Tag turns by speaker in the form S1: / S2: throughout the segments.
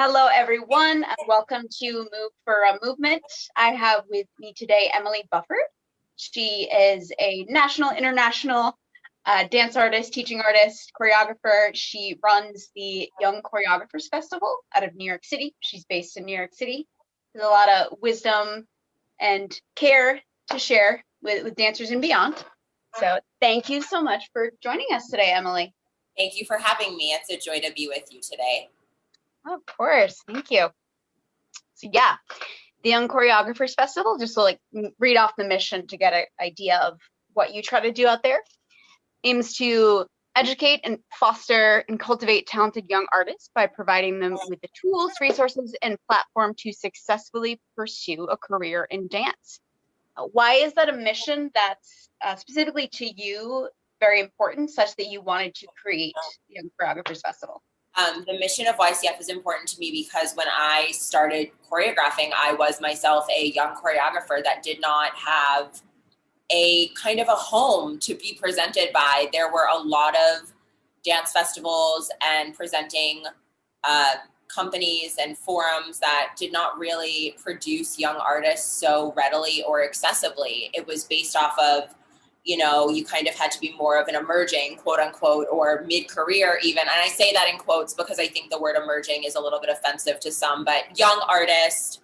S1: Hello, everyone, and welcome to Move for a Movement. I have with me today Emily Bufford. She is a national, international dance artist, teaching artist, choreographer. She runs the Young Choreographers Festival out of New York City. She's based in New York City. There's a lot of wisdom and care to share with dancers and beyond. So thank you so much for joining us today, Emily.
S2: Thank you for having me. It's a joy to be with you today.
S1: Of course. Thank you. So yeah, the Young Choreographers Festival, just to like read off the mission to get an idea of what you try to do out there, aims to educate and foster and cultivate talented young artists by providing them with the tools, resources, and platform to successfully pursue a career in dance. Why is that a mission that's specifically to you very important, such that you wanted to create the Young Choreographers Festival?
S2: The mission of YCF is important to me because when I started choreographing, I was myself a young choreographer that did not have a kind of a home to be presented by. There were a lot of dance festivals and presenting companies and forums that did not really produce young artists so readily or accessibly. It was based off of, you kind of had to be more of an emerging, quote unquote, or mid-career even. And I say that in quotes because I think the word emerging is a little bit offensive to some, but young artist,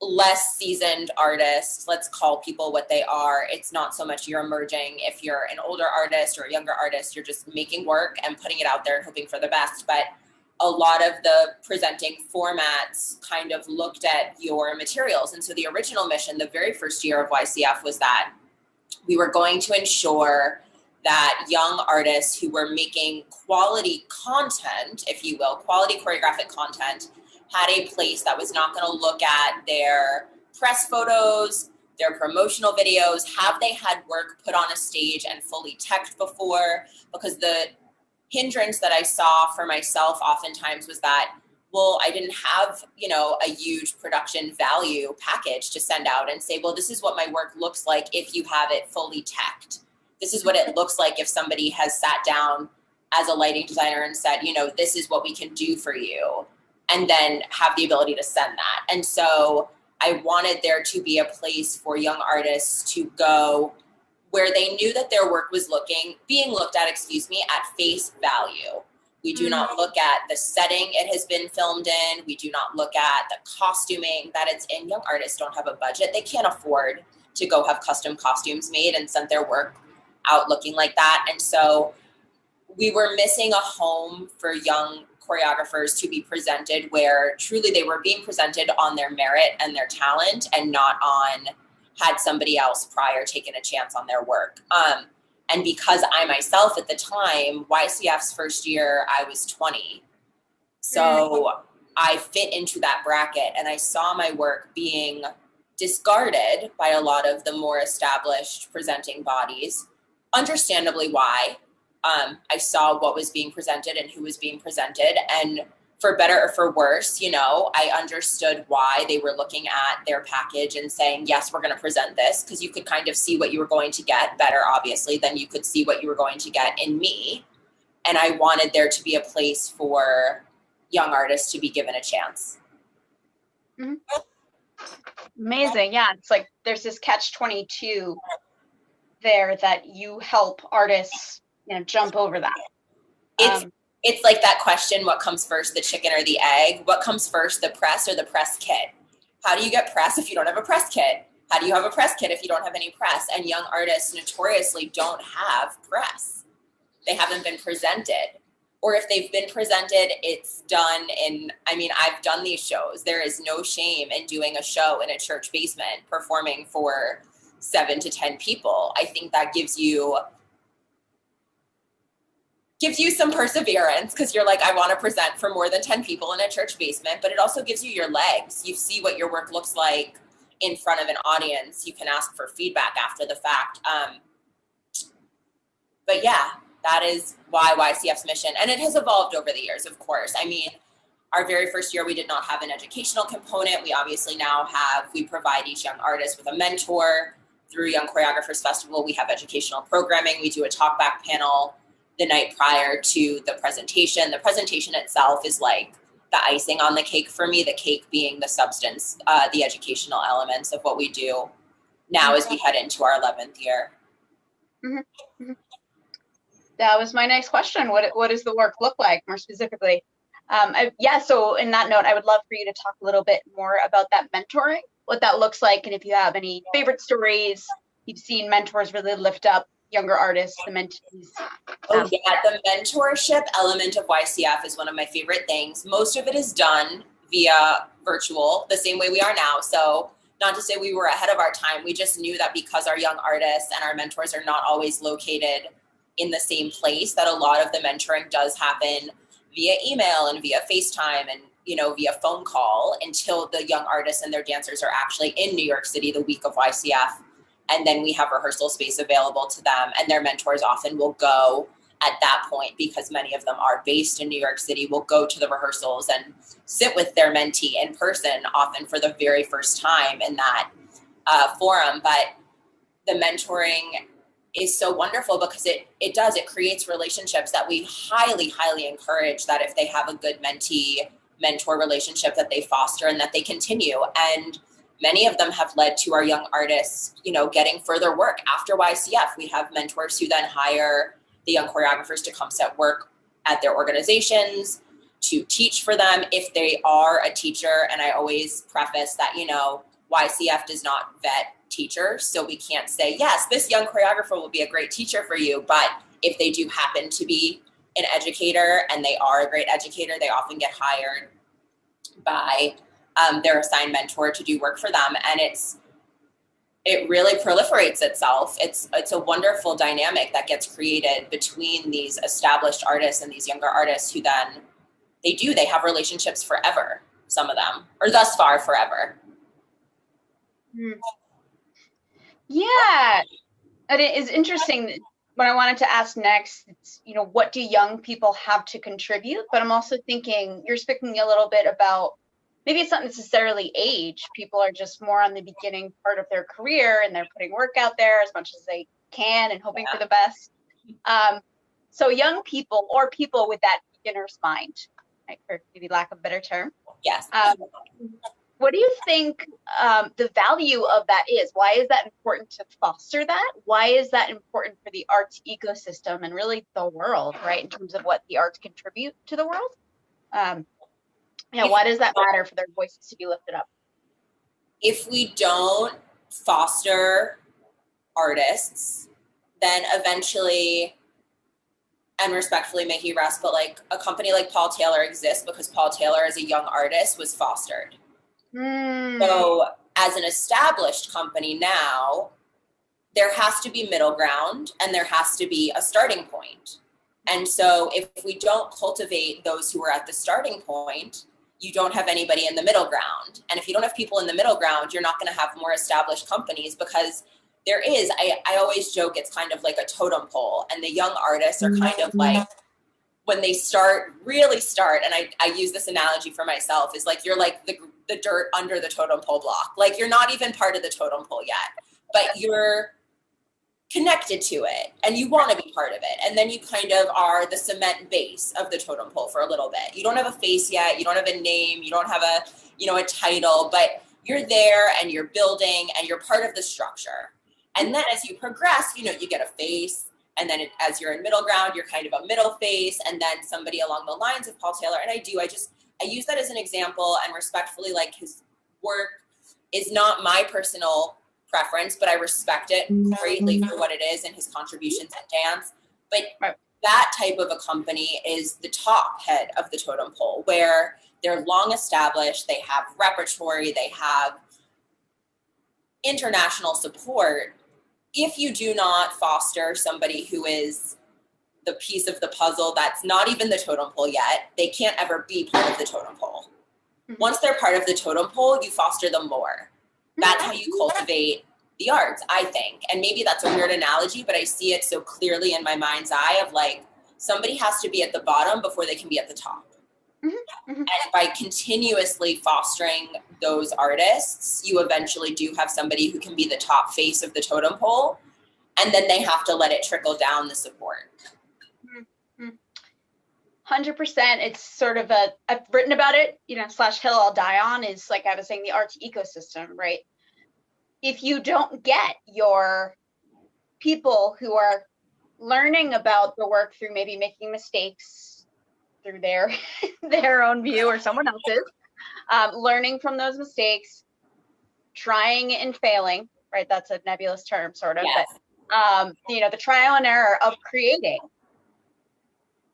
S2: less seasoned artists, let's call people what they are. It's not so much you're emerging. If you're an older artist or a younger artist, you're just making work and putting it out there and hoping for the best. But a lot of the presenting formats kind of looked at your materials. And so the original mission, the very first year of YCF, was that we were going to ensure that young artists who were making quality content, if you will, quality choreographic content, had a place that was not going to look at their press photos, their promotional videos. Have they had work put on a stage and fully teched before? Because the hindrance that I saw for myself oftentimes was that, well, I didn't have, a huge production value package to send out and say, well, this is what my work looks like if you have it fully teched. This is what it looks like if somebody has sat down as a lighting designer and said, this is what we can do for you, and then have the ability to send that. And so I wanted there to be a place for young artists to go where they knew that their work was being looked at, at face value. We do not look at the setting it has been filmed in. We do not look at the costuming that it's in. Young artists don't have a budget. They can't afford to go have custom costumes made and send their work out looking like that. And so we were missing a home for young choreographers to be presented where truly they were being presented on their merit and their talent and not on had somebody else prior taken a chance on their work. And because I myself at the time, YCF's first year, I was 20. So I fit into that bracket and I saw my work being discarded by a lot of the more established presenting bodies. Understandably why. I saw what was being presented and who was being presented, and for better or for worse, I understood why they were looking at their package and saying, yes, we're going to present this, because you could kind of see what you were going to get better, obviously, than you could see what you were going to get in me. And I wanted there to be a place for young artists to be given a chance.
S1: Mm-hmm. Amazing. Yeah. It's like there's this catch-22 there that you help artists jump over that.
S2: It's like that question, what comes first, the chicken or the egg? What comes first, the press or the press kit? How do you get press if you don't have a press kit? How do you have a press kit if you don't have any press? And young artists notoriously don't have press. They haven't been presented. Or if they've been presented, it's done I've done these shows. There is no shame in doing a show in a church basement, performing for 7 to 10 people. I think that gives you some perseverance, because you're like, I want to present for more than 10 people in a church basement, but it also gives you your legs. You see what your work looks like in front of an audience. You can ask for feedback after the fact. But yeah, that is why YCF's mission, and it has evolved over the years, of course. Our very first year, we did not have an educational component. We obviously now we provide each young artist with a mentor. Through Young Choreographers Festival, we have educational programming. We do a talkback panel the night prior to the presentation. The presentation itself is like the icing on the cake for me, the cake being the substance, the educational elements of what we do now as we head into our 11th year.
S1: Mm-hmm. Mm-hmm. That was my next question. What does the work look like more specifically? So in that note, I would love for you to talk a little bit more about that mentoring, what that looks like, and if you have any favorite stories you've seen mentors really lift up younger artists, the mentees.
S2: Oh yeah, the mentorship element of YCF is one of my favorite things. Most of it is done via virtual, the same way we are now. So not to say we were ahead of our time, we just knew that because our young artists and our mentors are not always located in the same place, that a lot of the mentoring does happen via email and via FaceTime and, you know, via phone call until the young artists and their dancers are actually in New York City the week of YCF. And then we have rehearsal space available to them, and their mentors often will go at that point, because many of them are based in New York City, will go to the rehearsals and sit with their mentee in person, often for the very first time in that forum. But the mentoring is so wonderful because it creates relationships that we highly, highly encourage, that if they have a good mentee-mentor relationship, that they foster and that they continue. And many of them have led to our young artists, you know, getting further work after YCF. We have mentors who then hire the young choreographers to come set work at their organizations, to teach for them if they are a teacher. And I always preface that, you know, YCF does not vet teachers. So we can't say, yes, this young choreographer will be a great teacher for you. But if they do happen to be an educator and they are a great educator, they often get hired by their assigned mentor to do work for them. And it really proliferates itself. It's a wonderful dynamic that gets created between these established artists and these younger artists who then they have relationships forever, some of them, or thus far forever.
S1: Yeah, and it is interesting. What I wanted to ask next, it's, you know, what do young people have to contribute? But I'm also thinking, you're speaking a little bit about, maybe it's not necessarily age. People are just more on the beginning part of their career, and they're putting work out there as much as they can and hoping for the best. So young people, or people with that beginner's mind, right, for maybe lack of a better term.
S2: Yes.
S1: What do you think the value of that is? Why is that important to foster that? Why is that important for the arts ecosystem and really the world, right, in terms of what the arts contribute to the world? Why does that matter for their voices to be lifted up?
S2: If we don't foster artists, then eventually, and respectfully may he rest, but like a company like Paul Taylor exists because Paul Taylor as a young artist was fostered. So as an established company now, there has to be middle ground and there has to be a starting point. And so if we don't cultivate those who are at the starting point, you don't have anybody in the middle ground. And if you don't have people in the middle ground, you're not going to have more established companies, because there is, I always joke, it's kind of like a totem pole, and the young artists are kind of like, when they really start, and I use this analogy for myself, is like, you're like the dirt under the totem pole block. Like, you're not even part of the totem pole yet, but you're connected to it and you want to be part of it. And then you kind of are the cement base of the totem pole for a little bit. You don't have a face yet. You don't have a name. You don't have a title, but you're there and you're building and you're part of the structure. And then as you progress, you get a face. And then as you're in middle ground, you're kind of a middle face, and then somebody along the lines of Paul Taylor. And I use that as an example, and respectfully, like, his work is not my personal preference, but I respect it greatly for what it is and his contributions in dance. But that type of a company is the top head of the totem pole, where they're long established, they have repertory, they have international support. If you do not foster somebody who is the piece of the puzzle that's not even the totem pole yet, they can't ever be part of the totem pole. Once they're part of the totem pole, you foster them more. That's how you cultivate the arts, I think. And maybe that's a weird analogy, but I see it so clearly in my mind's eye of, like, somebody has to be at the bottom before they can be at the top. And by continuously fostering those artists, you eventually do have somebody who can be the top face of the totem pole, and then they have to let it trickle down the support.
S1: 100%. It's sort of I've written about it, / hill I'll die on, is like I was saying, the arts ecosystem, right? If you don't get your people who are learning about the work through maybe making mistakes through their their own view or someone else's, learning from those mistakes, trying and failing, right? That's a nebulous term, sort of,
S2: Yes.
S1: but the trial and error of creating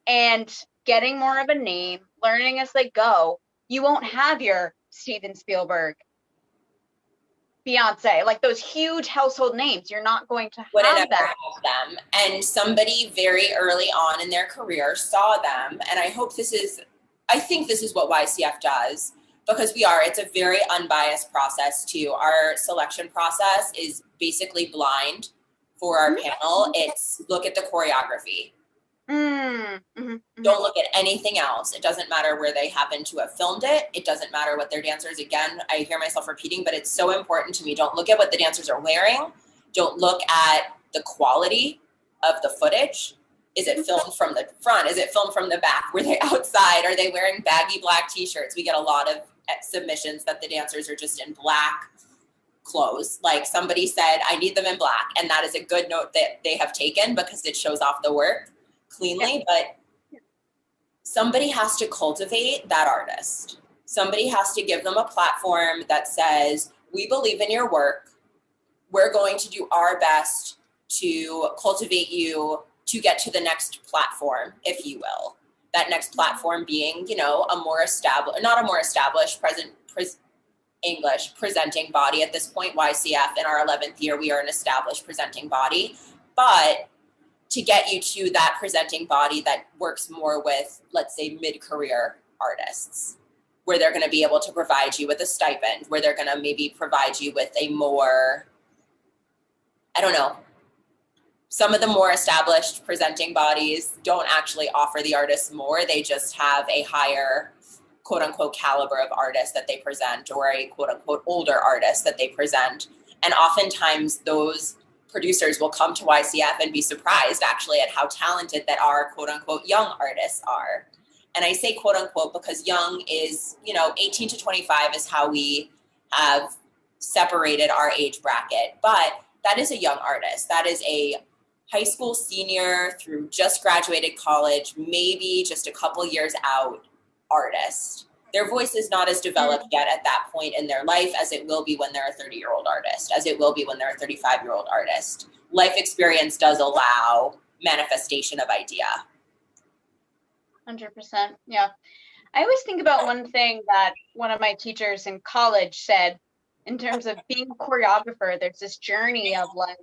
S1: and getting more of a name, learning as they go, you won't have your Steven Spielberg, Beyonce, like those huge household names. You're not going to have that.
S2: Have them. And somebody very early on in their career saw them. And I think this is what YCF does, because it's a very unbiased process too. Our selection process is basically blind for our panel. It's look at the choreography. Don't look at anything else. It doesn't matter where they happen to have filmed it. It doesn't matter what their dancers, again, I hear myself repeating, but it's so important to me. Don't look at what the dancers are wearing. Don't look at the quality of the footage. Is it filmed from the front? Is it filmed from the back? Were they outside? Are they wearing baggy black t-shirts? We get a lot of submissions that the dancers are just in black clothes. Like somebody said, I need them in black. And that is a good note that they have taken, because it shows off the work cleanly. But somebody has to cultivate that artist. Somebody has to give them a platform that says, we believe in your work. We're going to do our best to cultivate you to get to the next platform, if you will. That next platform being, a more established, not a more established English presenting body. At this point, YCF, in our 11th year, we are an established presenting body. But to get you to that presenting body that works more with, let's say, mid-career artists, where they're going to be able to provide you with a stipend, where they're going to maybe provide you with a more, I don't know, some of the more established presenting bodies don't actually offer the artists more. They just have a higher, quote unquote, caliber of artists that they present, or a quote unquote older artist that they present. And oftentimes those producers will come to YCF and be surprised actually at how talented that our quote unquote young artists are. And I say quote unquote because young is, 18 to 25 is how we have separated our age bracket. But that is a young artist. That is a high school senior through just graduated college, maybe just a couple years out artist. Their voice is not as developed yet at that point in their life as it will be when they're a 30-year-old artist, as it will be when they're a 35-year-old artist. Life experience does allow manifestation of idea.
S1: 100%. Yeah. I always think about one thing that one of my teachers in college said in terms of being a choreographer. There's this journey of like,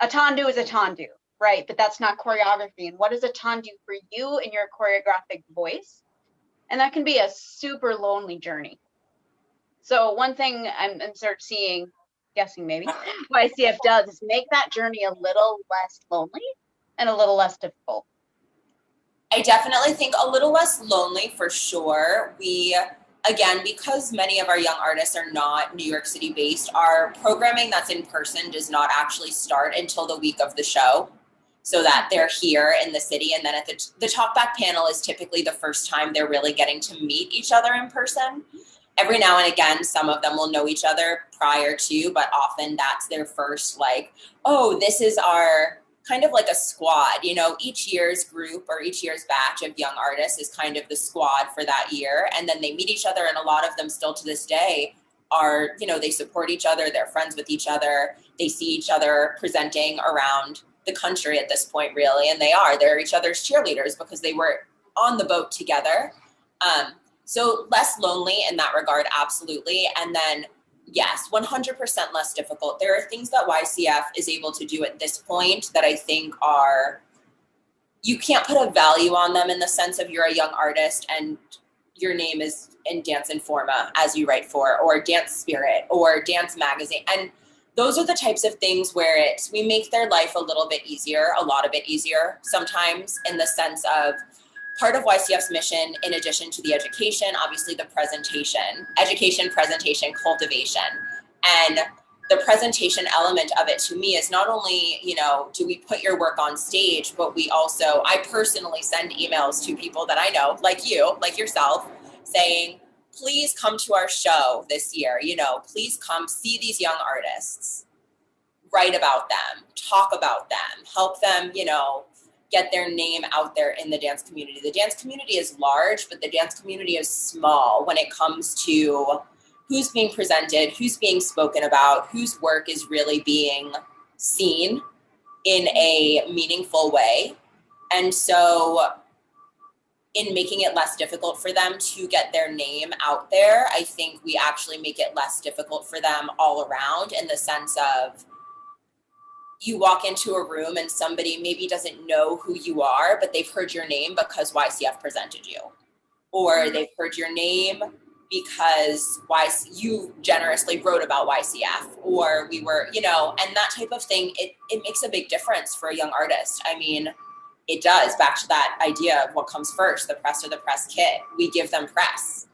S1: a tendu is a tendu, right? But that's not choreography. And what is a tendu for you in your choreographic voice? And that can be a super lonely journey. So one thing I'm sort of guessing maybe, what ICF does is make that journey a little less lonely and a little less difficult.
S2: I definitely think a little less lonely for sure. We, again, because many of our young artists are not New York City based, our programming that's in person does not actually start until the week of the show, so that they're here in the city. And then at the talkback panel is typically the first time they're really getting to meet each other in person. Every now and again, some of them will know each other prior to, but often that's their first, like, oh, this is our kind of like a squad. Each year's group or each year's batch of young artists is kind of the squad for that year. And then they meet each other, and a lot of them still to this day are, they support each other, they're friends with each other, they see each other presenting around the country at this point, really, and they're each other's cheerleaders because they were on the boat together. So less lonely in that regard, absolutely. And then, yes, 100% less difficult. There are things that YCF is able to do at this point that I think you can't put a value on them in the sense of you're a young artist and your name is in Dance Informa as you write for, or Dance Spirit, or Dance Magazine. And those are the types of things where we make their life a little bit easier, a lot of it easier sometimes, in the sense of part of YCF's mission, in addition to the education, obviously the presentation, education, presentation, cultivation. And the presentation element of it to me is not only, you know, do we put your work on stage, but we also, I personally send emails to people that I know, like you, like yourself, saying, please come to our show this year, you know, please come see these young artists, write about them, talk about them, help them, you know, get their name out there in the dance community. The dance community is large, but the dance community is small when it comes to who's being presented, who's being spoken about, whose work is really being seen in a meaningful way. And so in making it less difficult for them to get their name out there, I think we actually make it less difficult for them all around, in the sense of, you walk into a room and somebody maybe doesn't know who you are, but they've heard your name because YCF presented you. Or they've heard your name because you generously wrote about YCF, or we were, you know, and that type of thing, it makes a big difference for a young artist. I mean, it does, back to that idea of what comes first, the press or the press kit. We give them press.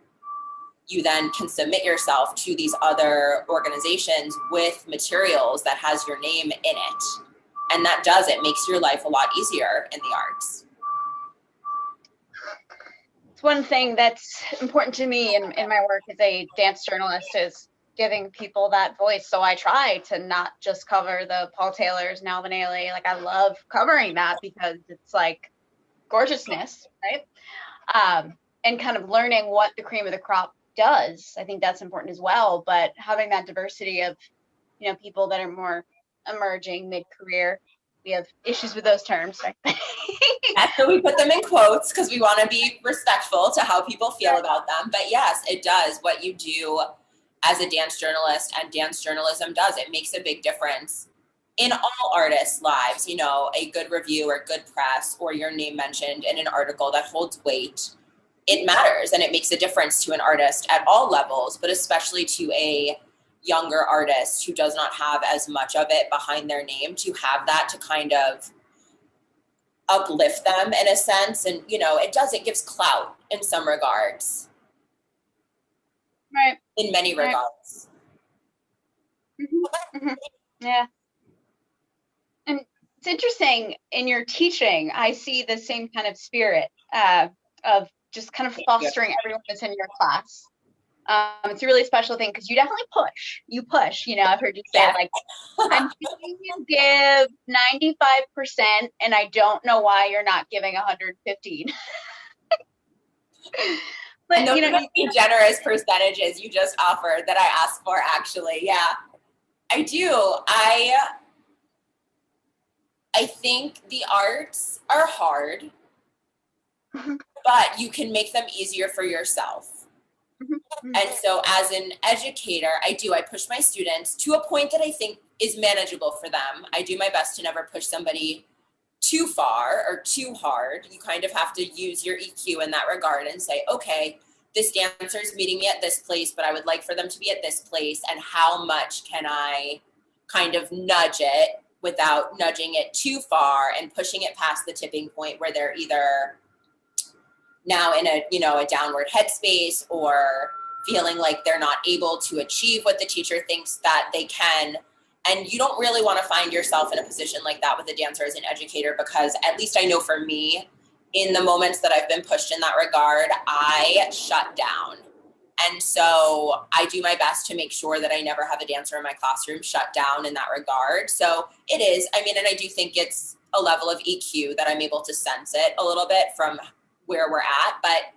S2: You then can submit yourself to these other organizations with materials that has your name in it. And that does, it makes your life a lot easier in the arts.
S1: It's one thing that's important to me in my work as a dance journalist, is giving people that voice. So I try to not just cover the Paul Taylors and Alvin Ailey. Like, I love covering that because it's like gorgeousness, right? And kind of learning what the cream of the crop does. I think that's important as well. But having that diversity of, you know, people that are more emerging, mid-career, we have issues with those terms, right?
S2: That's so we put them in quotes because we want to be respectful to how people feel about them. But yes, it does. What you do as a dance journalist, and dance journalism does, it makes a big difference in all artists' lives. You know, a good review or good press or your name mentioned in an article that holds weight, it matters, and it makes a difference to an artist at all levels, but especially to a younger artist who does not have as much of it behind their name, to have that to kind of uplift them in a sense. And, you know, it gives clout in some regards.
S1: Right.
S2: In many regards.
S1: Mm-hmm. Mm-hmm. Yeah. And it's interesting, in your teaching, I see the same kind of spirit of just kind of fostering everyone that's in your class. It's a really special thing because you definitely push. You push, you know, I've heard you say, like, I'm seeing you give 95% and I don't know why you're not giving 115. But,
S2: and those
S1: you know,
S2: are the generous percentages you just offered that I asked for, actually. Yeah, I do. I think the arts are hard, but you can make them easier for yourself. And so as an educator, I push my students to a point that I think is manageable for them. I do my best to never push somebody too far or too hard. You kind of have to use your EQ in that regard and say, okay, this dancer is meeting me at this place, but I would like for them to be at this place. And how much can I kind of nudge it without nudging it too far and pushing it past the tipping point where they're either now in a, you know, a downward headspace, or feeling like they're not able to achieve what the teacher thinks that they can. And you don't really want to find yourself in a position like that with a dancer as an educator, because at least I know for me, in the moments that I've been pushed in that regard, I shut down. And so I do my best to make sure that I never have a dancer in my classroom shut down in that regard. So it is, I mean, and I do think it's a level of EQ that I'm able to sense it a little bit from where we're at. But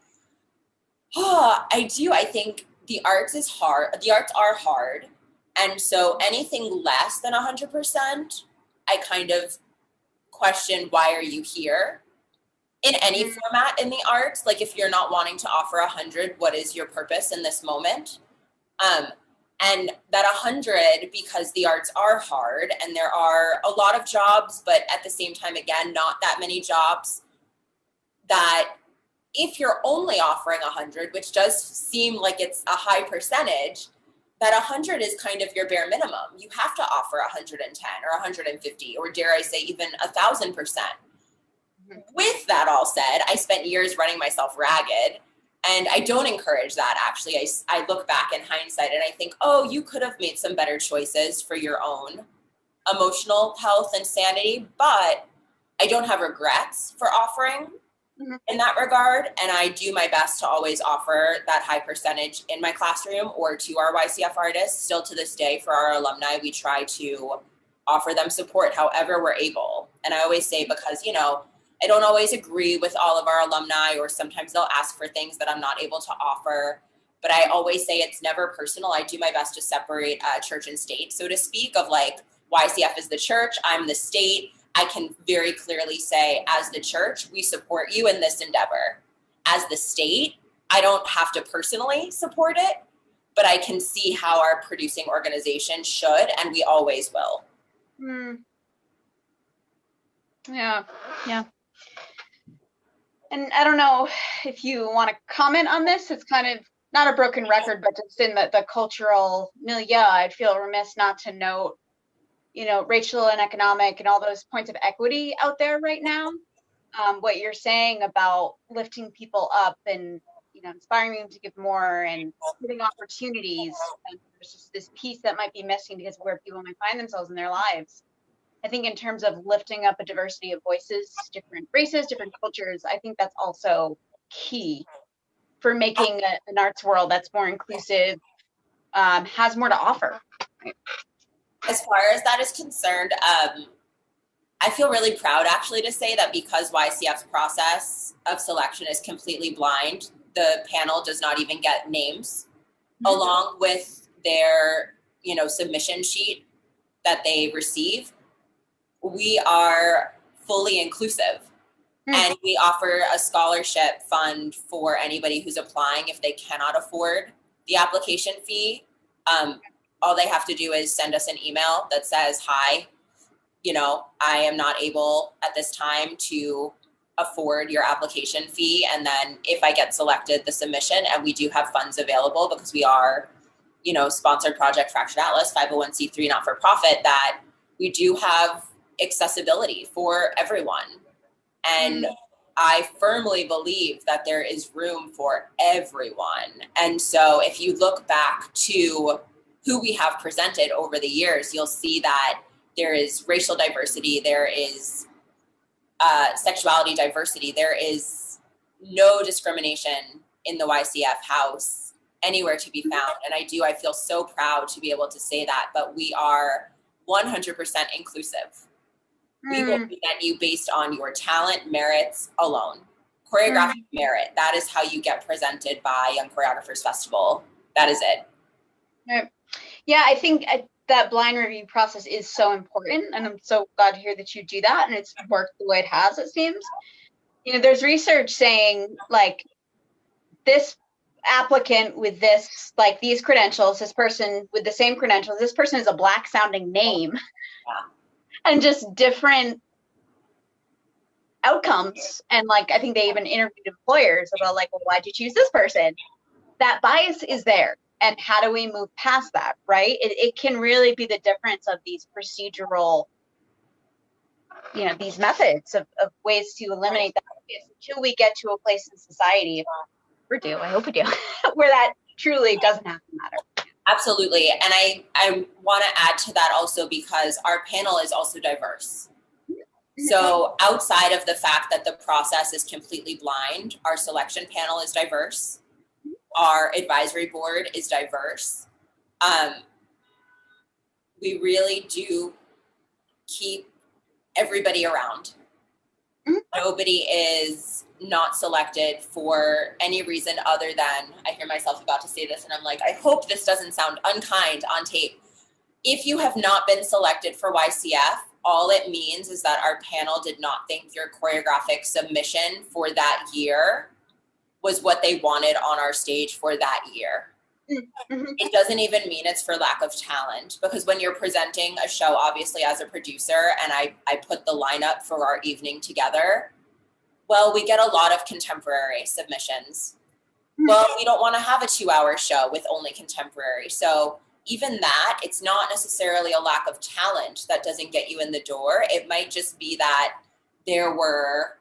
S2: I think the arts is hard. The arts are hard. And so anything less than 100%, I kind of question, why are you here? In any format in the arts, like if you're not wanting to offer 100, what is your purpose in this moment? And that 100, because the arts are hard and there are a lot of jobs, but at the same time, again, not that many jobs, that if you're only offering 100, which does seem like it's a high percentage, that 100 is kind of your bare minimum. You have to offer 110 or 150, or dare I say even 1,000%. With that all said, I spent years running myself ragged And I don't encourage that, actually. I look back in hindsight and I think, oh, you could have made some better choices for your own emotional health and sanity, but I don't have regrets for offering in that regard. And I do my best to always offer that high percentage in my classroom or to our YCF artists. Still to this day, for our alumni, we try to offer them support however we're able. And I always say, because, you know, I don't always agree with all of our alumni, or sometimes they'll ask for things that I'm not able to offer. But I always say it's never personal. I do my best to separate church and state, so to speak, of like YCF is the church, I'm the state. I can very clearly say, as the church, we support you in this endeavor. As the state, I don't have to personally support it, but I can see how our producing organization should, and we always will.
S1: Yeah. And I don't know if you want to comment on this. It's kind of not a broken record, but just in the cultural milieu, I'd feel remiss not to note, you know, racial and economic and all those points of equity out there right now. What you're saying about lifting people up and, you know, inspiring them to give more and giving opportunities. And there's just this piece that might be missing because of where people might find themselves in their lives. I think in terms of lifting up a diversity of voices, different races, different cultures, I think that's also key for making an arts world that's more inclusive, has more to offer.
S2: As far as that is concerned, I feel really proud, actually, to say that because YCF's process of selection is completely blind, the panel does not even get names along with their, you know, submission sheet that they receive. We are fully inclusive, and we offer a scholarship fund for anybody who's applying if they cannot afford the application fee. All they have to do is send us an email that says, hi, you know, I am not able at this time to afford your application fee. And then if I get selected, the submission, and we do have funds available because we are, you know, sponsored Project Fractured Atlas, 501c3 not-for-profit, that we do have accessibility for everyone. And I firmly believe that there is room for everyone. And so if you look back to who we have presented over the years, you'll see that there is racial diversity, there is sexuality diversity, there is no discrimination in the YCF house anywhere to be found. And I feel so proud to be able to say that, but we are 100% inclusive. We will present you based on your talent, merits alone. Choreographic merit, that is how you get presented by Young Choreographers Festival. That is it.
S1: Right. Yeah, I think that blind review process is so important, and I'm so glad to hear that you do that, and it's worked the way it has, it seems. You know, there's research saying, like, this applicant with this, like, these credentials, this person with the same credentials, this person is a Black sounding name. Yeah. And just different outcomes. And, like, I think they even interviewed employers about, like, well, why'd you choose this person? That bias is there. And how do we move past that, right? It can really be the difference of these procedural, you know, these methods of ways to eliminate that bias until we get to a place in society, if we do, I hope we do, where that truly doesn't have to matter.
S2: Absolutely. And I want to add to that also, because our panel is also diverse. So outside of the fact that the process is completely blind, our selection panel is diverse. Our advisory board is diverse. We really do keep everybody around. Nobody is not selected for any reason other than, I hear myself about to say this and I'm like, I hope this doesn't sound unkind on tape. If you have not been selected for YCF, all it means is that our panel did not think your choreographic submission for that year was what they wanted on our stage for that year. It doesn't even mean it's for lack of talent, because when you're presenting a show, obviously as a producer, and I put the lineup for our evening together, well, we get a lot of contemporary submissions. Well, we don't want to have a 2-hour show with only contemporary. So even that, it's not necessarily a lack of talent that doesn't get you in the door. It might just be that there were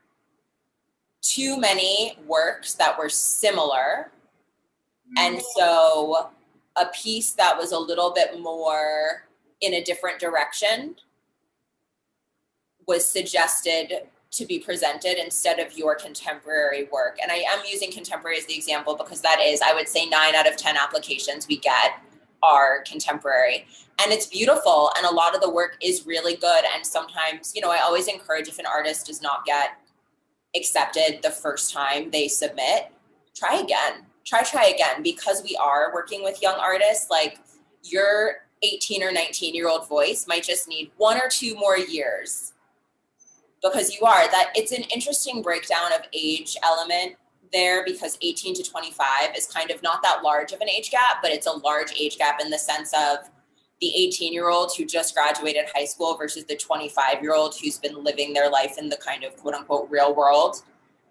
S2: too many works that were similar. And so a piece that was a little bit more in a different direction was suggested to be presented instead of your contemporary work. And I am using contemporary as the example because that is, I would say 9 out of 10 applications we get are contemporary. And it's beautiful. And a lot of the work is really good. And sometimes, you know, I always encourage, if an artist does not get accepted the first time they submit, try again. Try again, because we are working with young artists. Like, your 18 or 19-year-old voice might just need 1 or 2 more years, because it's an interesting breakdown of age element there, because 18 to 25 is kind of not that large of an age gap, but it's a large age gap in the sense of the 18-year-old who just graduated high school versus the 25-year-old who's been living their life in the kind of quote unquote real world,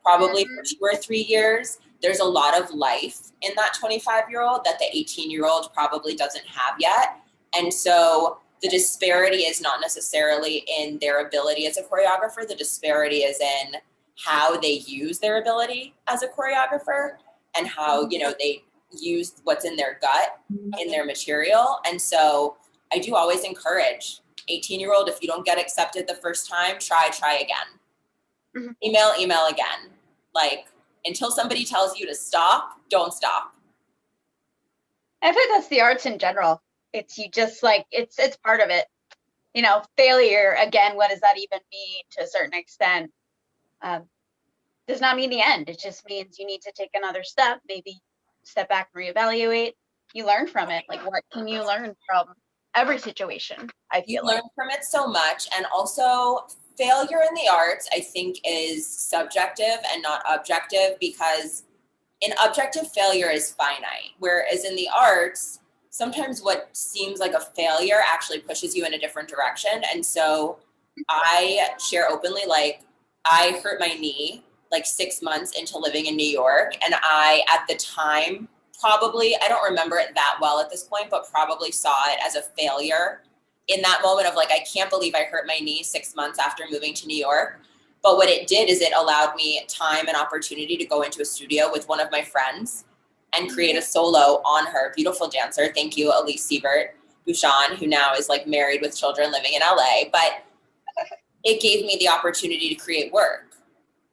S2: probably for 2 or 3 years. There's a lot of life in that 25-year-old that the 18-year-old probably doesn't have yet. And so the disparity is not necessarily in their ability as a choreographer. The disparity is in how they use their ability as a choreographer and how, you know, they use what's in their gut in their material. And so I do always encourage 18-year-old, if you don't get accepted the first time, try again. Email again. Like, until somebody tells you to stop, don't stop.
S1: I think that's the arts in general. It's, you just like, it's part of it. You know, failure, again, what does that even mean to a certain extent? Does not mean the end. It just means you need to take another step, maybe step back and reevaluate. You learn from it. Like, what can you learn from every situation? I feel
S2: you learn from it so much. And also, failure in the arts, I think, is subjective and not objective, because an objective failure is finite, whereas in the arts, sometimes what seems like a failure actually pushes you in a different direction. And so I share openly, like, I hurt my knee like 6 months into living in New York. And I, at the time, probably, I don't remember it that well at this point, but probably saw it as a failure in that moment of like, I can't believe I hurt my knee 6 months after moving to New York. But what it did is it allowed me time and opportunity to go into a studio with one of my friends and create a solo on her. Beautiful dancer. Thank you, Elise Siebert Bouchon, who now is like married with children living in LA. But it gave me the opportunity to create work.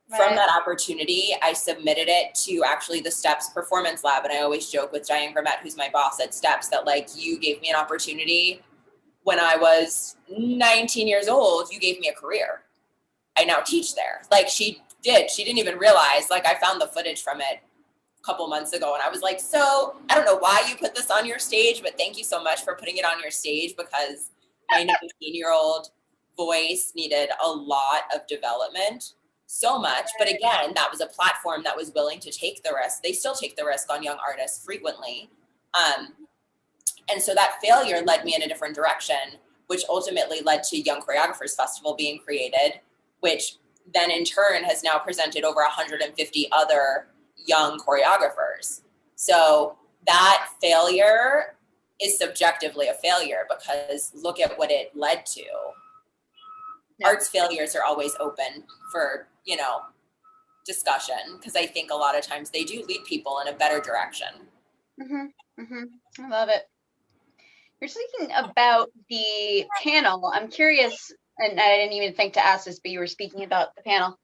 S2: Right. From that opportunity, I submitted it to actually the Steps Performance Lab. And I always joke with Diane Grimmett, who's my boss at Steps, that like, you gave me an opportunity when I was 19 years old. You gave me a career. I now teach there. Like, she didn't even realize, like, I found the footage from it a couple months ago. And I was like, so I don't know why you put this on your stage, but thank you so much for putting it on your stage, because my 19-year-old voice needed a lot of development, so much. But again, that was a platform that was willing to take the risk. They still take the risk on young artists frequently. And so that failure led me in a different direction, which ultimately led to Young Choreographers Festival being created, which then in turn has now presented over 150 other young choreographers. So that failure is subjectively a failure, because look at what it led to. Yeah. Arts failures are always open for, you know, discussion, because I think a lot of times they do lead people in a better direction.
S1: I love it. You're speaking about the panel. I'm curious, and I didn't even think to ask this, but you were speaking about the panel,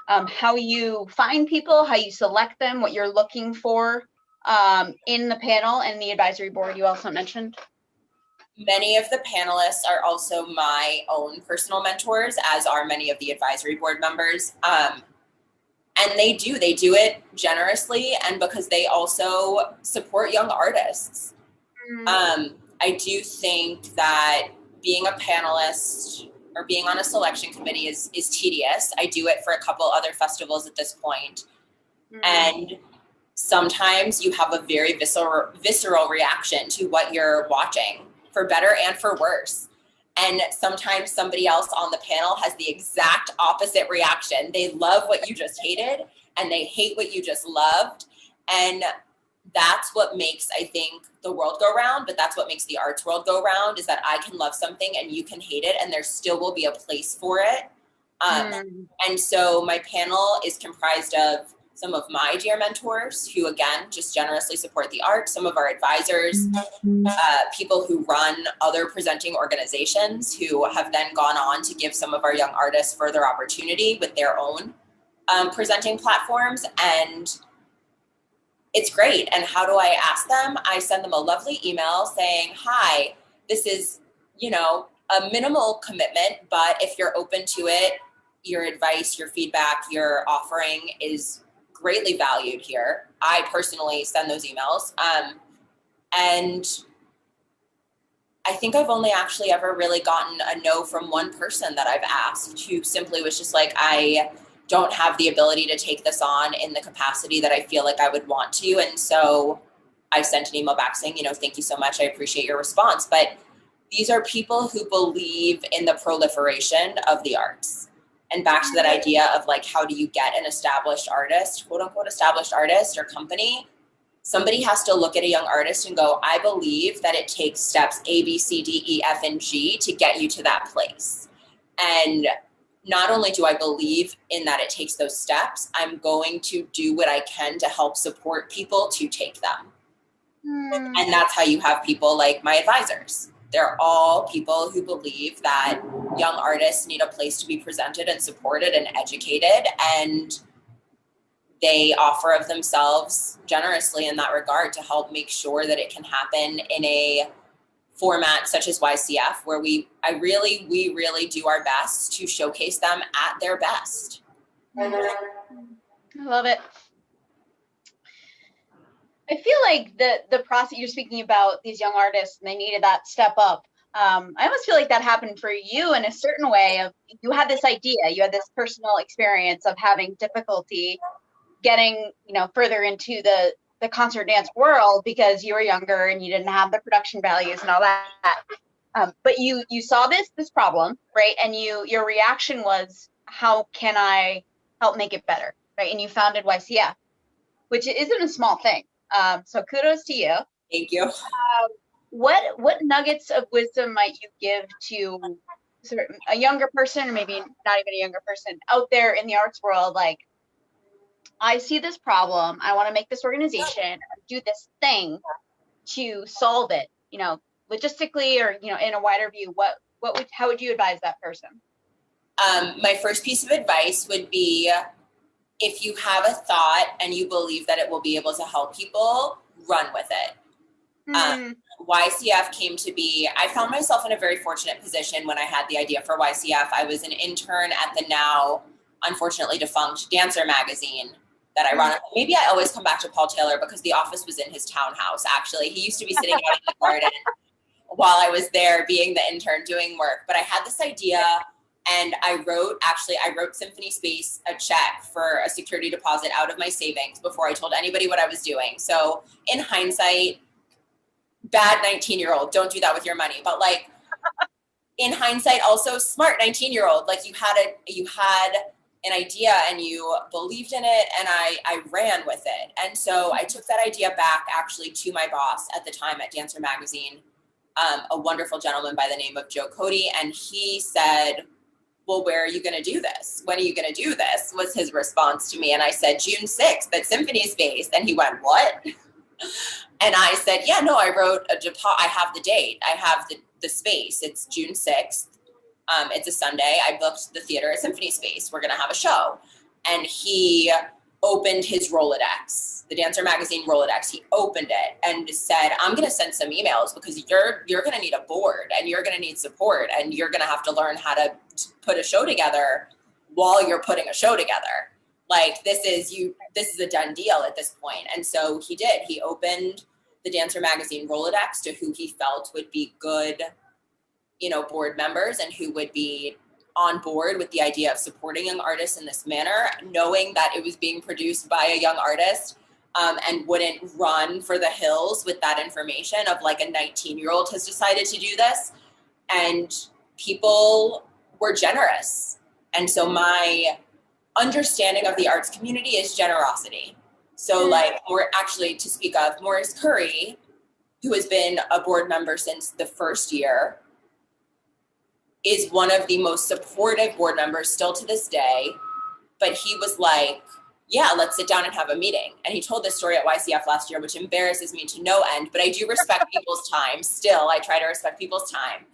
S1: how you find people, how you select them, what you're looking for in the panel and the advisory board you also mentioned.
S2: Many of the panelists are also my own personal mentors, as are many of the advisory board members. And they do it generously, and because they also support young artists. I do think that being a panelist or being on a selection committee is tedious. I do it for a couple other festivals at this point. And sometimes you have a very visceral reaction to what you're watching, for better and for worse. And sometimes somebody else on the panel has the exact opposite reaction. They love what you just hated, and they hate what you just loved. And that's what makes, I think, the world go round, but that's what makes the arts world go round, is that I can love something and you can hate it, and there still will be a place for it. And so my panel is comprised of some of my dear mentors who, again, just generously support the art, some of our advisors, people who run other presenting organizations who have then gone on to give some of our young artists further opportunity with their own presenting platforms. And it's great. And how do I ask them? I send them a lovely email saying, hi, this is, a minimal commitment, but if you're open to it, your advice, your feedback, your offering is greatly valued here. I personally send those emails. And I think I've only actually ever really gotten a no from one person that I've asked, who simply was just like, I don't have the ability to take this on in the capacity that I feel like I would want to. And so I sent an email back saying, thank you so much. I appreciate your response. But these are people who believe in the proliferation of the arts. And back to that idea of like, how do you get an established artist, quote unquote, established artist or company? Somebody has to look at a young artist and go, I believe that it takes steps A, B, C, D, E, F, and G to get you to that place. And not only do I believe in that it takes those steps, I'm going to do what I can to help support people to take them. And that's how you have people like my advisors. They're all people who believe that young artists need a place to be presented and supported and educated, and they offer of themselves generously in that regard to help make sure that it can happen in a format such as YCF, where we really do our best to showcase them at their best.
S1: I love it. I feel like the process you're speaking about, these young artists, and they needed that step up. I almost feel like that happened for you in a certain way. Of you had this idea, you had this personal experience of having difficulty getting, further into the concert dance world because you were younger and you didn't have the production values and all that. But you saw this problem, right? And your reaction was, how can I help make it better, right? And you founded YCF, which isn't a small thing. So kudos to you.
S2: Thank you.
S1: What nuggets of wisdom might you give to sort of a younger person, or maybe not even a younger person out there in the arts world? Like, I see this problem. I want to make this organization do this thing to solve it, logistically, or, in a wider view. How would you advise that person?
S2: My first piece of advice would be, if you have a thought and you believe that it will be able to help people, run with it. YCF came to be, I found myself in a very fortunate position when I had the idea for YCF. I was an intern at the now unfortunately defunct Dancer magazine that I run. Maybe I always come back to Paul Taylor because the office was in his townhouse, actually. He used to be sitting out in the garden while I was there being the intern doing work. But I had this idea, and I wrote Symphony Space a check for a security deposit out of my savings before I told anybody what I was doing. So in hindsight, bad 19-year-old, don't do that with your money. But like, in hindsight, also smart 19-year-old, like you had an idea and you believed in it, and I ran with it. And so I took that idea back actually to my boss at the time at Dancer magazine, a wonderful gentleman by the name of Joe Cody. And he said, well, where are you going to do this? When are you going to do this? Was his response to me. And I said, June 6th at Symphony Space. And he went, what? And I said, yeah, no, I wrote I have the date. I have the space. It's June 6th. It's a Sunday. I booked the theater at Symphony Space. We're going to have a show. And he opened his Rolodex, the Dancer magazine Rolodex. He opened it and said, I'm going to send some emails because you're going to need a board and you're going to need support and you're going to have to learn how to put a show together while you're putting a show together. Like, this is a done deal at this point. And so he did. He opened the Dancer magazine Rolodex to who he felt would be good, board members and who would be on board with the idea of supporting young artists in this manner, knowing that it was being produced by a young artist, and wouldn't run for the hills with that information of like a 19-year-old has decided to do this. And people were generous. And so my understanding of the arts community is generosity. So like, to speak of Maurice Curry, who has been a board member since the first year, is one of the most supportive board members still to this day. But he was like, yeah, let's sit down and have a meeting. And he told this story at YCF last year, which embarrasses me to no end, but I do respect people's time. Still, I try to respect people's time.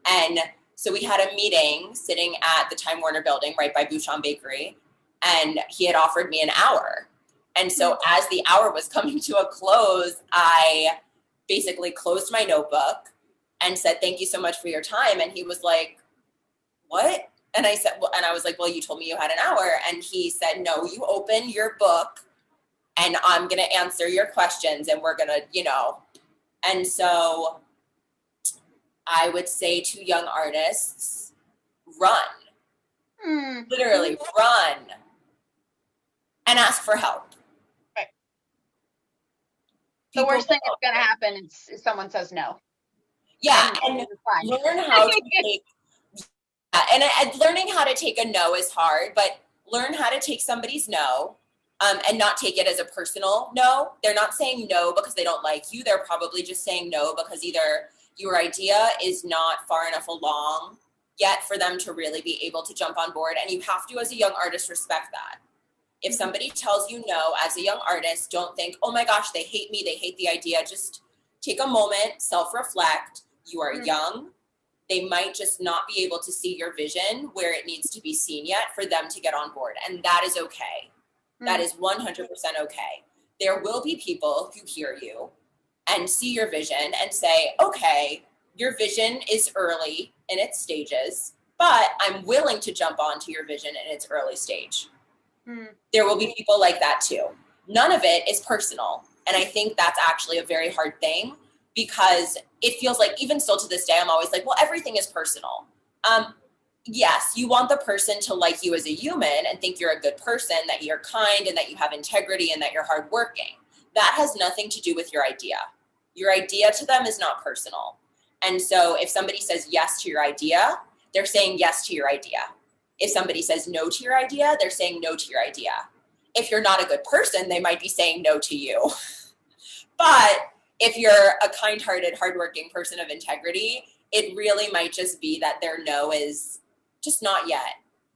S2: And so we had a meeting sitting at the Time Warner building right by Bouchon Bakery, and he had offered me an hour. And so as the hour was coming to a close, I basically closed my notebook and said, thank you so much for your time. And he was like, what? And I said, well, and I was like, well, you told me you had an hour. And he said, no, you open your book and I'm going to answer your questions and we're going to, you know. And so I would say to young artists, run, literally run and ask for help.
S1: Right. The worst thing that's going to happen is someone says no.
S2: Yeah. And learn how to take, and learning how to take a no is hard, but learn how to take somebody's no. And not take it as a personal no. They're not saying no because they don't like you. They're probably just saying no because either your idea is not far enough along yet for them to really be able to jump on board. And you have to, as a young artist, respect that. If somebody tells you no as a young artist, don't think, oh my gosh, they hate me, they hate the idea. Just take a moment, self-reflect. You are young. They might just not be able to see your vision where it needs to be seen yet for them to get on board. And that is okay. That is 100% okay. There will be people who hear you and see your vision and say, okay, your vision is early in its stages, but I'm willing to jump onto your vision in its early stage. There will be people like that too. None of it is personal. And I think that's actually a very hard thing because it feels like even still to this day, I'm always like, well, everything is personal. Yes, you want the person to like you as a human and think you're a good person, that you're kind and that you have integrity and that you're hardworking. That has nothing to do with your idea. Your idea to them is not personal. And so if somebody says yes to your idea, they're saying yes to your idea. If somebody says no to your idea, they're saying no to your idea. If you're not a good person, they might be saying no to you. But if you're a kind-hearted, hardworking person of integrity, it really might just be that their no is just not yet.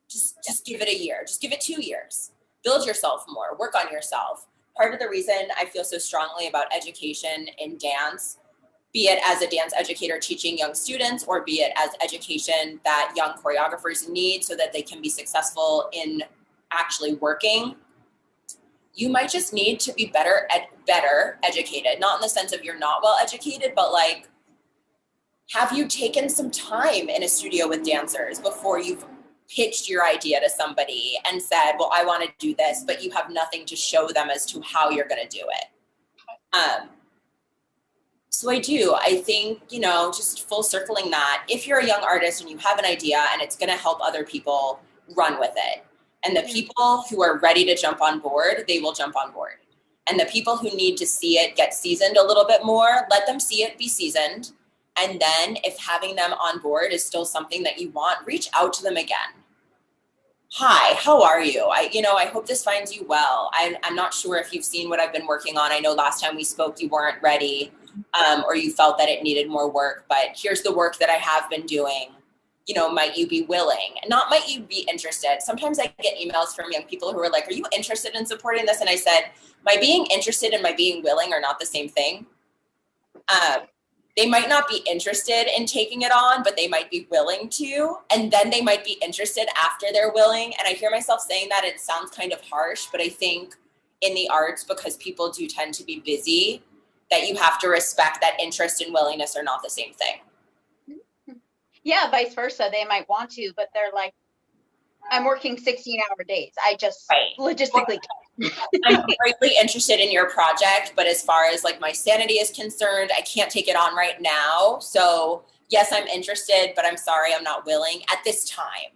S2: Just give it a year. Just give it 2 years. Build yourself more. Work on yourself. Part of the reason I feel so strongly about education in dance, be it as a dance educator teaching young students or be it as education that young choreographers need so that they can be successful in actually working, you might just need to be better educated. Not in the sense of you're not well educated, but like, have you taken some time in a studio with dancers before you've pitched your idea to somebody and said, well, I want to do this, but you have nothing to show them as to how you're going to do it. So I think, just full circling that, if you're a young artist and you have an idea and it's going to help other people, run with it. And the people who are ready to jump on board, they will jump on board. And the people who need to see it get seasoned a little bit more, let them see it be seasoned. And then if having them on board is still something that you want, reach out to them again. Hi, how are you? I hope this finds you well. I'm not sure if you've seen what I've been working on. I know last time we spoke, you weren't ready or you felt that it needed more work, but here's the work that I have been doing. Might you be willing? Not might you be interested. Sometimes I get emails from young people who are like, are you interested in supporting this? And I said, my being interested and my being willing are not the same thing. They might not be interested in taking it on, but they might be willing to. And then they might be interested after they're willing. And I hear myself saying that, it sounds kind of harsh, but I think in the arts, because people do tend to be busy, that you have to respect that interest and willingness are not the same thing.
S1: Yeah, vice versa. They might want to, but they're like, I'm working 16-hour days. I just logistically
S2: I'm greatly interested in your project, but as far as like my sanity is concerned, I can't take it on right now. So yes, I'm interested, but I'm sorry, I'm not willing at this time.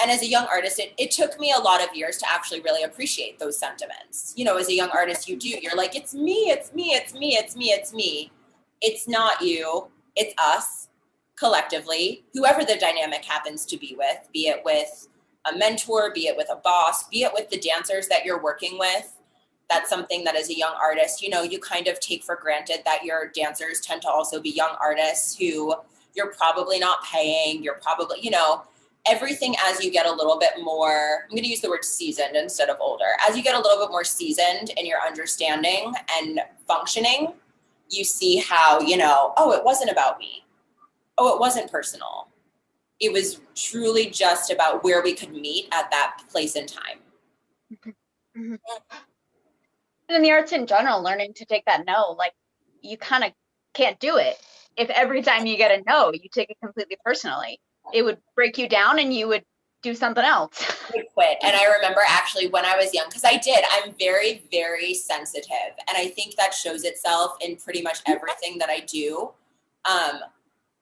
S2: And as a young artist, it took me a lot of years to actually really appreciate those sentiments. As a young artist, you're like, it's me, it's me, it's me, it's me, it's me. It's not you, it's us collectively, whoever the dynamic happens to be with, be it with a mentor, be it with a boss, be it with the dancers that you're working with. That's something that as a young artist, you kind of take for granted that your dancers tend to also be young artists who you're probably not paying, you're probably, you know, everything as you get a little bit more, I'm going to use the word seasoned instead of older. As you get a little bit more seasoned in your understanding and functioning, you see how, you know, oh, it wasn't about me. Oh, it wasn't personal. It was truly just about where we could meet at that place and time.
S1: Mm-hmm. And in the arts in general, learning to take that no, like you kind of can't do it. If every time you get a no, you take it completely personally, it would break you down and you would do something else.
S2: I quit. And I remember actually when I was young, because I'm very, very sensitive. And I think that shows itself in pretty much everything that I do.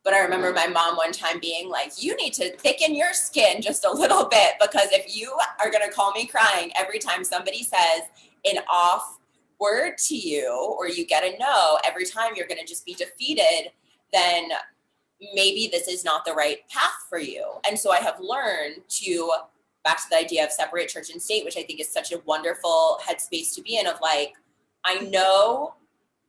S2: But I remember my mom one time being like, you need to thicken your skin just a little bit, because if you are going to call me crying every time somebody says an off word to you, or you get a no, every time you're going to just be defeated, then maybe this is not the right path for you. And so I have learned to, back to the idea of separate church and state, which I think is such a wonderful headspace to be in, of like, I know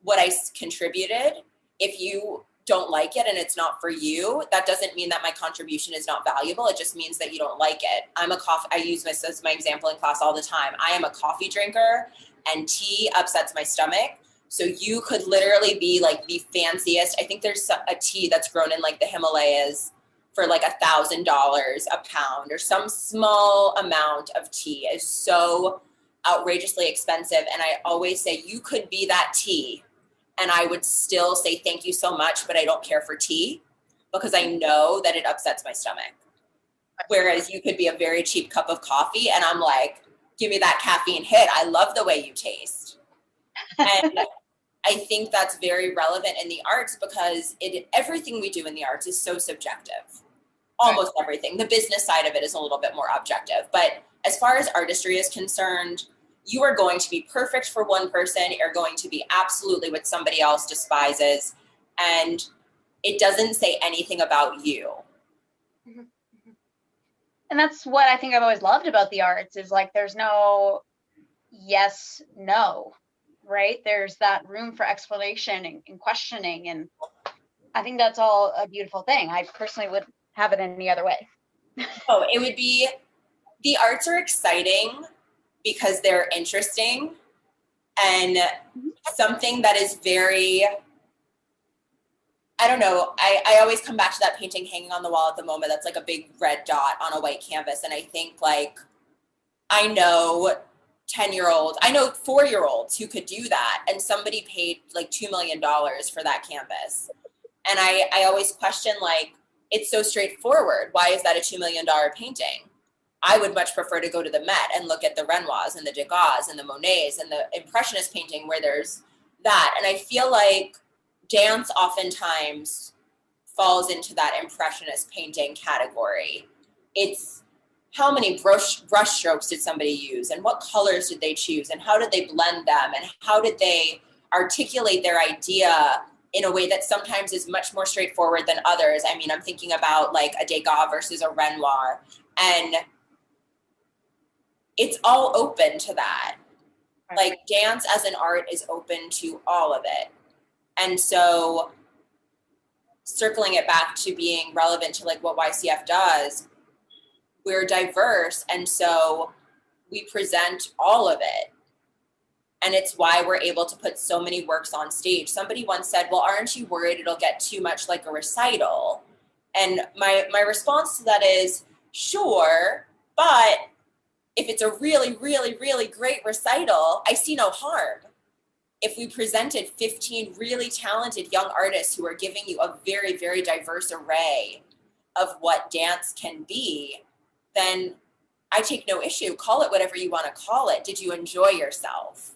S2: what I contributed. If you don't like it and it's not for you, that doesn't mean that my contribution is not valuable. It just means that you don't like it. I use this as my example in class all the time. I am a coffee drinker and tea upsets my stomach. So you could literally be like the fanciest. I think there's a tea that's grown in like the Himalayas for like $1,000 a pound, or some small amount of tea is so outrageously expensive. And I always say, you could be that tea and I would still say thank you so much, but I don't care for tea because I know that it upsets my stomach. Whereas you could be a very cheap cup of coffee and I'm like, give me that caffeine hit. I love the way you taste. And I think that's very relevant in the arts, because everything we do in the arts is so subjective. Almost everything. The business side of it is a little bit more objective. But as far as artistry is concerned, you are going to be perfect for one person. You're going to be absolutely what somebody else despises. And it doesn't say anything about you.
S1: And that's what I think I've always loved about the arts, is like there's no yes, no, right? There's that room for exploration and questioning. And I think that's all a beautiful thing. I personally wouldn't have it any other way.
S2: Oh, it would be, the arts are exciting because they're interesting, and something that is very, I don't know, I always come back to that painting hanging on the wall at the moment that's like a big red dot on a white canvas. And I think like, I know 4-year-olds who could do that, and somebody paid like $2 million for that canvas. And I always question, like, it's so straightforward. Why is that a $2 million painting? I would much prefer to go to the Met and look at the Renoirs and the Degas and the Monets and the Impressionist painting where there's that. And I feel like dance oftentimes falls into that Impressionist painting category. It's how many brush strokes did somebody use, and what colors did they choose, and how did they blend them, and how did they articulate their idea in a way that sometimes is much more straightforward than others. I mean, I'm thinking about like a Degas versus a Renoir, and it's all open to that. Like dance as an art is open to all of it. And so circling it back to being relevant to like what YCF does, we're diverse. And so we present all of it. And it's why we're able to put so many works on stage. Somebody once said, well, aren't you worried it'll get too much like a recital? And my response to that is, sure, but if it's a really, really, really great recital, I see no harm. If we presented 15 really talented young artists who are giving you a very, very diverse array of what dance can be, then I take no issue. Call it whatever you want to call it. Did you enjoy yourself?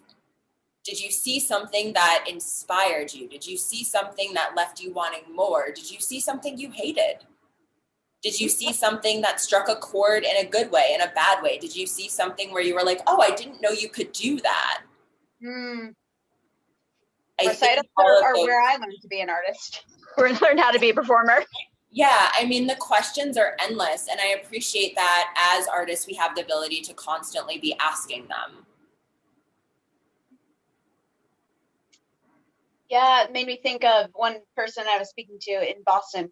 S2: Did you see something that inspired you? Did you see something that left you wanting more? Did you see something you hated? Did you see something that struck a chord in a good way, in a bad way? Did you see something where you were like, oh, I didn't know you could do that?
S1: Recitals are where I learned to be an artist, or learned how to be a performer.
S2: Yeah, I mean, the questions are endless, and I appreciate that as artists, we have the ability to constantly be asking them.
S1: Yeah, it made me think of one person I was speaking to in Boston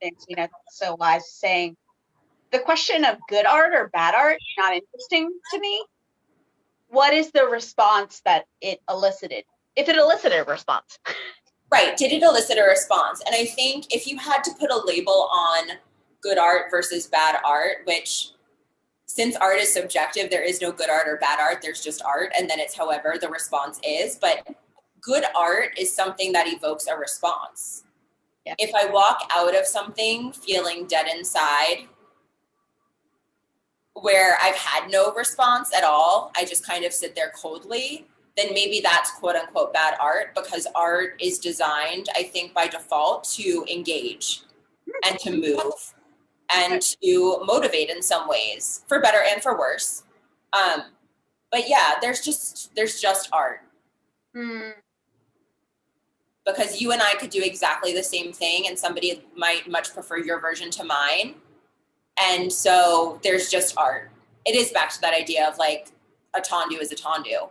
S1: dance, so wise, saying the question of good art or bad art, not interesting to me. What is the response that it elicited? If it elicited a response.
S2: Right. Did it elicit a response? And I think if you had to put a label on good art versus bad art, which since art is subjective, there is no good art or bad art, there's just art, and then it's however the response is. But good art is something that evokes a response. Yeah. If I walk out of something feeling dead inside, where I've had no response at all, I just kind of sit there coldly, then maybe that's quote unquote bad art, because art is designed, I think, by default to engage and to move and to motivate in some ways, for better and for worse. But yeah, there's just art. Because you and I could do exactly the same thing, and somebody might much prefer your version to mine. And so there's just art. It is back to that idea of like, a tendu is a tendu.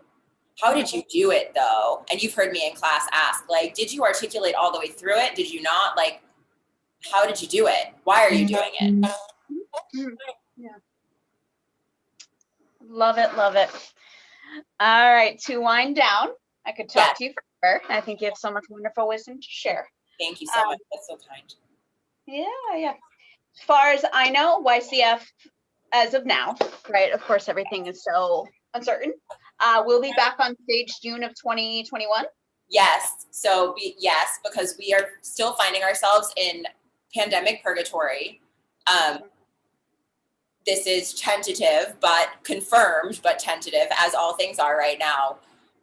S2: How did you do it though? And you've heard me in class ask, like, did you articulate all the way through it? Did you not? Like, how did you do it? Why are you doing it?
S1: Yeah. Love it, love it. All right, to wind down, I could talk to you forever. I think you have so much wonderful wisdom to share.
S2: Thank you so much. That's so kind.
S1: Yeah. As far as I know, YCF, as of now, right, of course, everything is so uncertain. We'll be back on stage June of 2021.
S2: Yes. So yes, because we are still finding ourselves in pandemic purgatory. This is tentative, but confirmed, but tentative, as all things are right now.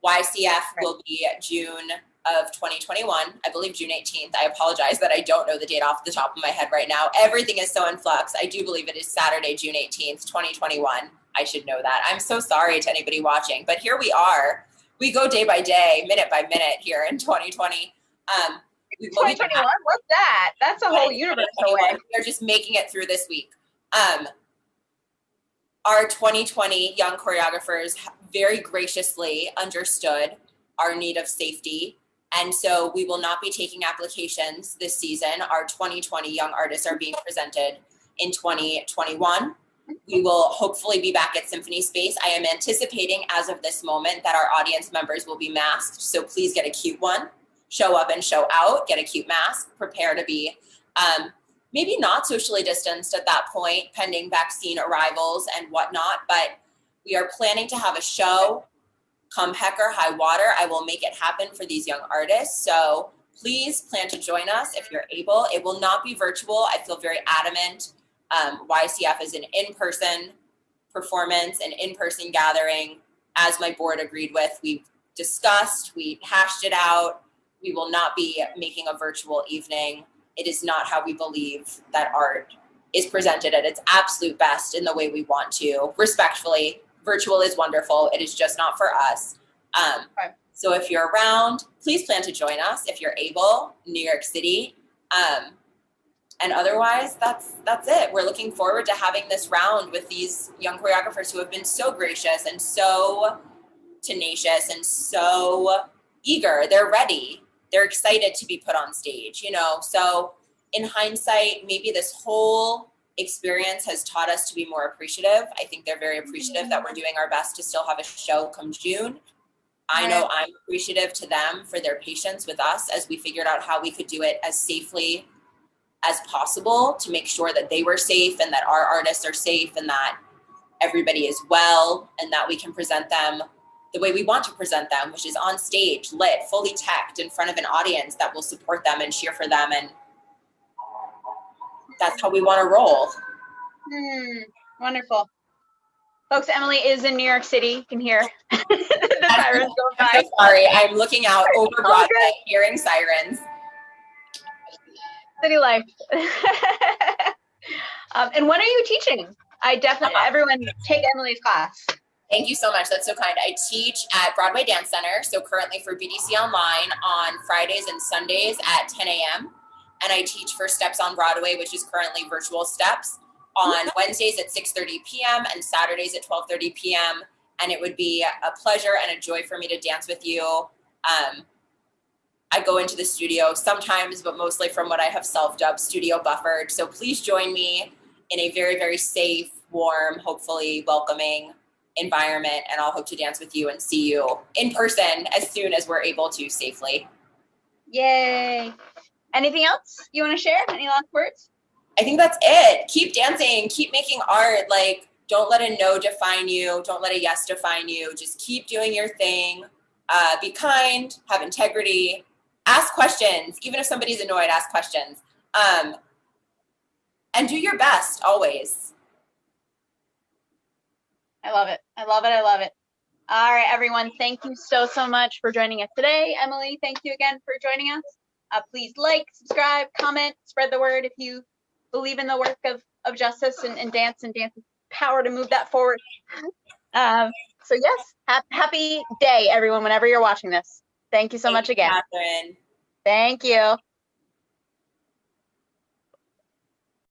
S2: YCF will be June of 2021, I believe June 18th. I apologize that I don't know the date off the top of my head right now. Everything is so in flux. I do believe it is Saturday, June 18th, 2021. I should know that. I'm so sorry to anybody watching, but here we are. We go day by day, minute by minute here in 2020.
S1: 2021, what's that? That's a whole universe away.
S2: We're just making it through this week. Our 2020 young choreographers very graciously understood our need of safety. And so we will not be taking applications this season. Our 2020 young artists are being presented in 2021. We will hopefully be back at Symphony Space. I am anticipating as of this moment that our audience members will be masked. So please get a cute one. Show up and show out, get a cute mask, prepare to be maybe not socially distanced at that point, pending vaccine arrivals and whatnot, but we are planning to have a show come heck or high water. I will make it happen for these young artists. So please plan to join us if you're able. It will not be virtual. I feel very adamant. YCF is an in-person performance, an in-person gathering, as my board agreed with. We discussed, we hashed it out. We will not be making a virtual evening. It is not how we believe that art is presented at its absolute best in the way we want to. Respectfully, virtual is wonderful. It is just not for us. So if you're around, please plan to join us if you're able, New York City. And otherwise, that's it. We're looking forward to having this round with these young choreographers who have been so gracious and so tenacious and so eager. They're ready. They're excited to be put on stage, So in hindsight, maybe this whole experience has taught us to be more appreciative. I think they're very appreciative that we're doing our best to still have a show come June. I know I'm appreciative to them for their patience with us as we figured out how we could do it as safely as possible to make sure that they were safe and that our artists are safe and that everybody is well and that we can present them the way we want to present them, which is on stage, lit, fully teched in front of an audience that will support them and cheer for them. And that's how we want to roll.
S1: Wonderful. Folks, Emily is in New York City. You can hear the sirens going by.
S2: I'm so sorry. I'm looking out over Broadway, hearing sirens.
S1: City life. And when are you teaching? Everyone take Emily's class.
S2: Thank you so much. That's so kind. I teach at Broadway Dance Center. So currently for BDC Online on Fridays and Sundays at 10 a.m. And I teach for Steps on Broadway, which is currently virtual steps, on Wednesdays at 6:30 p.m. and Saturdays at 12:30 p.m. And it would be a pleasure and a joy for me to dance with you. I I go into the studio sometimes, but mostly from what I have self-dubbed studio buffered. So please join me in a very, very safe, warm, hopefully welcoming environment, and I'll hope to dance with you and see you in person as soon as we're able to safely.
S1: Yay. Anything else you want to share? Any last words?
S2: I think that's it. Keep dancing, keep making art. Like, don't let a no define you. Don't let a yes define you. Just keep doing your thing. Be kind, have integrity, ask questions. Even if somebody's annoyed, ask questions. And do your best always.
S1: I love it. I love it. I love it. All right, everyone. Thank you so much for joining us today. Emily, thank you again for joining us. Please like, subscribe, comment, spread the word if you believe in the work of justice and dance's power to move that forward. So yes, happy day, everyone, whenever you're watching this. Thank you so much again.
S2: Kathryn.
S1: Thank you.